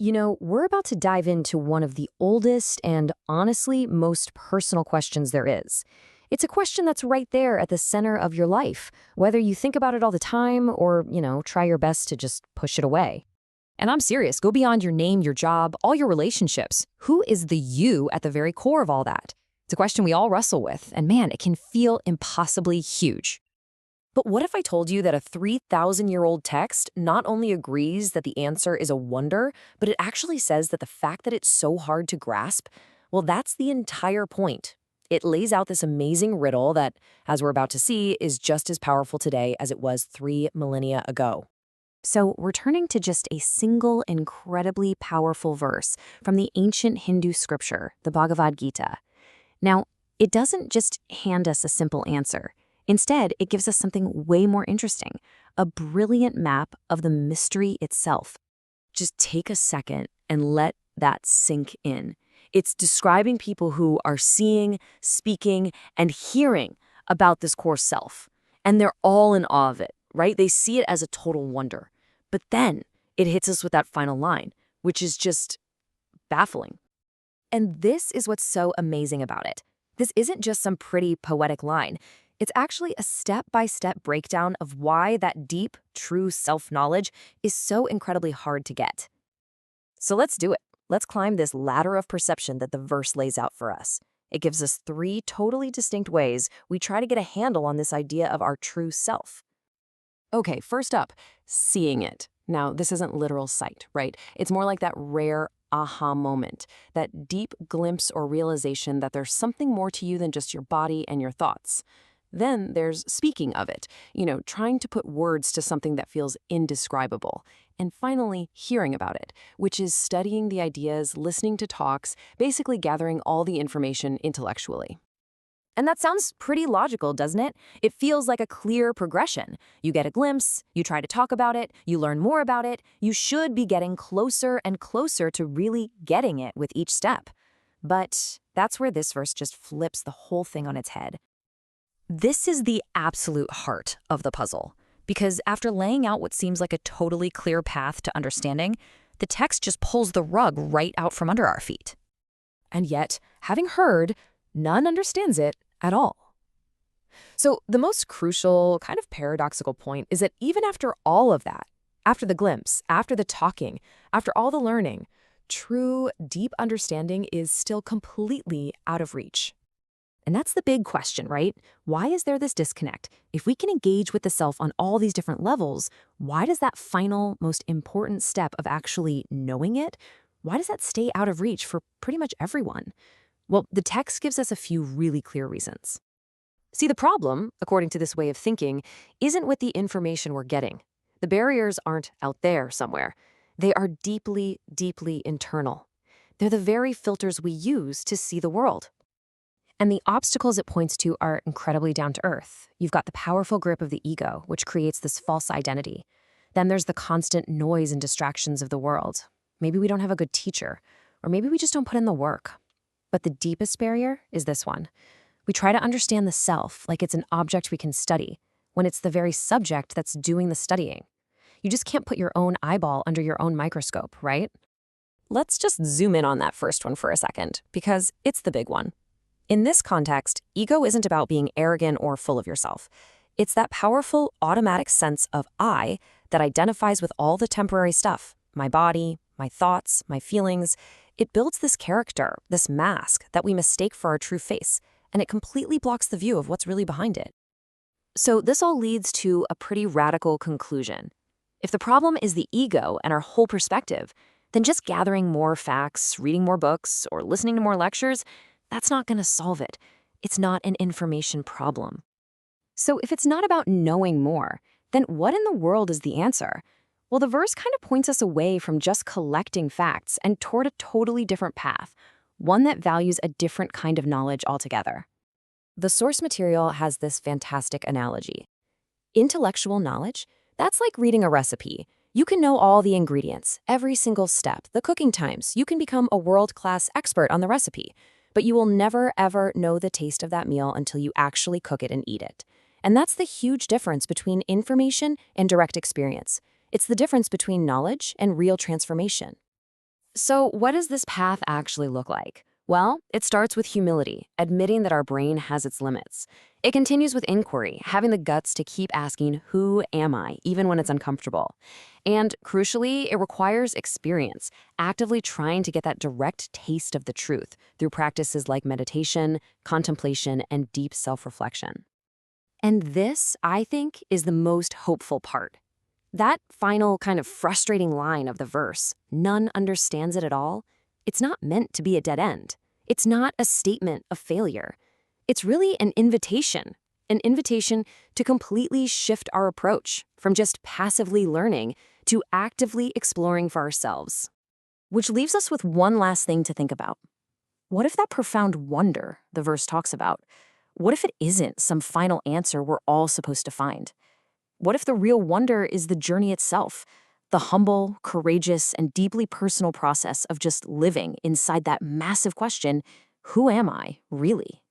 We're about to dive into one of the oldest and honestly most personal questions there is. It's a question that's right there at the center of your life, whether you think about it all the time or, try your best to just push it away. And I'm serious, go beyond your name, your job, all your relationships. Who is the you at the very core of all that? It's a question we all wrestle with, and man, it can feel impossibly huge. But what if I told you that a 3,000-year-old text not only agrees that the answer is a wonder, but it actually says that the fact that it's so hard to grasp, well, that's the entire point. It lays out this amazing riddle that, as we're about to see, is just as powerful today as it was 3 millennia ago. So we're turning to just a single incredibly powerful verse from the ancient Hindu scripture, the Bhagavad Gita. Now, it doesn't just hand us a simple answer. Instead, it gives us something way more interesting, a brilliant map of the mystery itself. Just take a second and let that sink in. It's describing people who are seeing, speaking, and hearing about this core self. And they're all in awe of it, right? They see it as a total wonder. But then it hits us with that final line, which is just baffling. And this is what's so amazing about it. This isn't just some pretty poetic line. It's actually a step-by-step breakdown of why that deep, true self-knowledge is so incredibly hard to get. So let's do it. Let's climb this ladder of perception that the verse lays out for us. It gives us 3 totally distinct ways we try to get a handle on this idea of our true self. Okay, first up, seeing it. Now, this isn't literal sight, right? It's more like that rare aha moment, that deep glimpse or realization that there's something more to you than just your body and your thoughts. Then there's speaking of it, trying to put words to something that feels indescribable. And finally, hearing about it, which is studying the ideas, listening to talks, basically gathering all the information intellectually. And that sounds pretty logical, doesn't it? It feels like a clear progression. You get a glimpse, you try to talk about it, you learn more about it. You should be getting closer and closer to really getting it with each step. But that's where this verse just flips the whole thing on its head. This is the absolute heart of the puzzle, because after laying out what seems like a totally clear path to understanding, the text just pulls the rug right out from under our feet. And yet, having heard, none understands it at all. So the most crucial, kind of paradoxical point is that even after all of that, after the glimpse, after the talking, after all the learning, true, deep understanding is still completely out of reach. And that's the big question, right? Why is there this disconnect? If we can engage with the self on all these different levels, why does that final, most important step of actually knowing it, why does that stay out of reach for pretty much everyone? Well, the text gives us a few really clear reasons. See, the problem, according to this way of thinking, isn't with the information we're getting. The barriers aren't out there somewhere. They are deeply, deeply internal. They're the very filters we use to see the world. And the obstacles it points to are incredibly down to earth. You've got the powerful grip of the ego, which creates this false identity. Then there's the constant noise and distractions of the world. Maybe we don't have a good teacher, or maybe we just don't put in the work. But the deepest barrier is this one. We try to understand the self like it's an object we can study, when it's the very subject that's doing the studying. You just can't put your own eyeball under your own microscope, right? Let's just zoom in on that first one for a second, because it's the big one. In this context, ego isn't about being arrogant or full of yourself. It's that powerful, automatic sense of I that identifies with all the temporary stuff, my body, my thoughts, my feelings. It builds this character, this mask that we mistake for our true face, and it completely blocks the view of what's really behind it. So this all leads to a pretty radical conclusion. If the problem is the ego and our whole perspective, then just gathering more facts, reading more books, or listening to more lectures, that's not going to solve it. It's not an information problem. So if it's not about knowing more, then what in the world is the answer? Well, the verse kind of points us away from just collecting facts and toward a totally different path, one that values a different kind of knowledge altogether. The source material has this fantastic analogy. Intellectual knowledge, that's like reading a recipe. You can know all the ingredients, every single step, the cooking times. You can become a world-class expert on the recipe. But you will never, ever know the taste of that meal until you actually cook it and eat it. And that's the huge difference between information and direct experience. It's the difference between knowledge and real transformation. So what does this path actually look like? Well, it starts with humility, admitting that our brain has its limits. It continues with inquiry, having the guts to keep asking, who am I, even when it's uncomfortable? And crucially, it requires experience, actively trying to get that direct taste of the truth through practices like meditation, contemplation, and deep self-reflection. And this, I think, is the most hopeful part. That final kind of frustrating line of the verse, none understands it at all, it's not meant to be a dead end. It's not a statement of failure. It's really an invitation to completely shift our approach from just passively learning to actively exploring for ourselves. Which leaves us with one last thing to think about. What if that profound wonder the verse talks about, what if it isn't some final answer we're all supposed to find? What if the real wonder is the journey itself, the humble, courageous, and deeply personal process of just living inside that massive question, who am I, really?